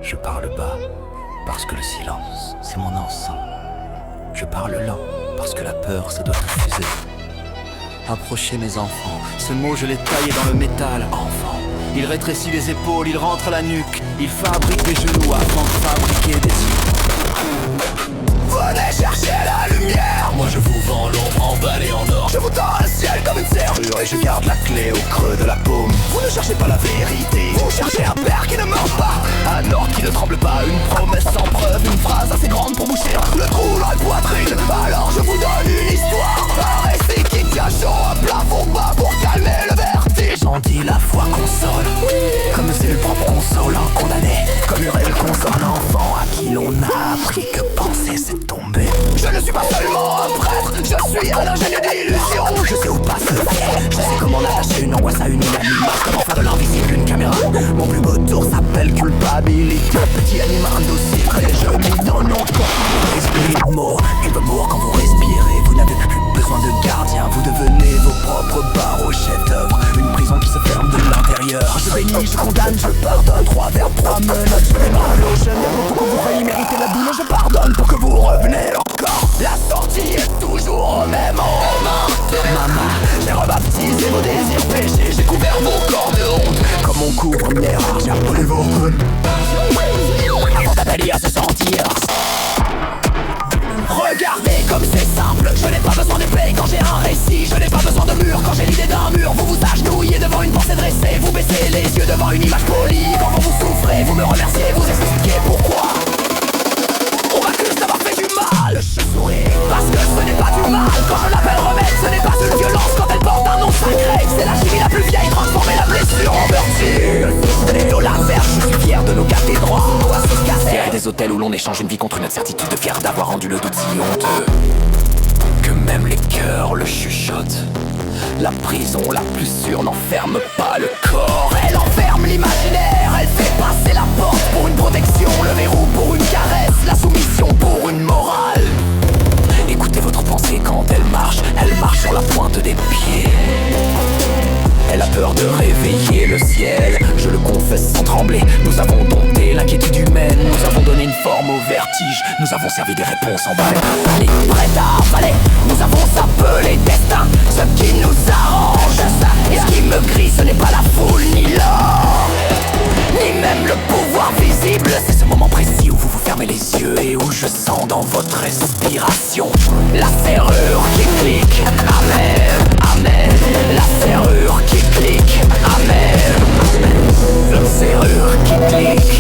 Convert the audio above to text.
Je parle bas, parce que le silence, c'est mon encens. Je parle lent, parce que la peur, ça doit refuser. Approchez mes enfants, ce mot je l'ai taillé dans le métal, enfant. Il rétrécit les épaules, il rentre la nuque, il fabrique des genoux avant de fabriquer des yeux. Venez chercher la lumière, moi je vous vends l'ombre emballée en or. Je vous tends un ciel comme une serrure et je garde la clé au creux de la paume. Vous ne cherchez pas la vérité, vous cherchez un père qui ne meurt pas, un ordre qui ne tremble pas, une promesse sans preuve, une phrase assez grande pour boucher le trou dans la poitrine. Alors je vous donne une histoire, un récit qui tient chaud, un plafond bas pour calmer le vertige. On dit la foi console, comme c'est le propre console, un condamné, comme Uriel console un enfant à qui l'on a appris que penser c'est tomber. Je ne suis pas seulement un prêtre, je suis un ingénieur d'illusion. Je sais où passe le ciel, je sais comment attacher une angoisse à une inanimation, comment faire de l'invisible une caméra. Mon plus beau tour s'appelle culpabilité. Petit animal docile et je m'y donne encore. Esprit de mots, cube mort quand vous respirez. Vous n'avez plus besoin de gardien, vous devenez vos propres barreaux, chef-d'œuvre. Une prison qui se ferme de l'intérieur. Je bénis, je condamne, je pardonne. 3 verbes, 3 menottes, je fais mal au chaîne pour que vous croyez mériter la boule. Je pardonne pour que vous revenez encore. La sortie est toujours au même moment. Maman, j'ai rebaptisé vos désirs péchés. J'ai couvert vos corps de honte comme on couvre une erreur. J'ai appelé vos cônes avant d'appeler à se sentir. Regardez comme c'est simple, je n'ai pas besoin de paix quand j'ai un récit. Je n'ai pas besoin de mur quand j'ai l'idée d'un mur. Vous vous agenouillez devant une pensée dressée, vous baissez les yeux devant une image polie. Quand vous souffrez, vous me remerciez, vous expliquez pourquoi on m'accuse d'avoir fait du mal. Je souris parce que ce n'est pas du mal. Quand je l'appelle remède, ce n'est pas une violence. Quand elle porte un nom sacré, c'est la chimie la plus vieille, transformer la blessure en vertu. Au l'inverse, je suis fier de nos cathédrales. On doit se casser des hôtels où l'on échange une vie contre une certitude, fier d'avoir rendu le doute si honteux que même les cœurs le chuchotent. La prison la plus sûre n'enferme pas le corps, elle enferme l'imaginaire. Elle fait passer la porte pour une protection, le verrou pour une caresse, la soumission pour une morale. Écoutez votre pensée quand elle marche sur la pointe des pieds. Elle a peur de réveiller le ciel, je le confesse sans trembler. Nous avons dompté l'inquiétude humaine, nous avons donné une forme au vertige. Nous avons servi des réponses en balai, prêt à avaler. Nous avons appelé destin, ce qui nous arrange. Et ce qui me grille, ce n'est pas la foule ni l'or, ni même le pouvoir visible. C'est ce moment précis où vous vous fermez les yeux et où je sens dans votre respiration la serrure qui clique. Amen, amen. La serrure qui clique. Amen, amen. La serrure qui clique.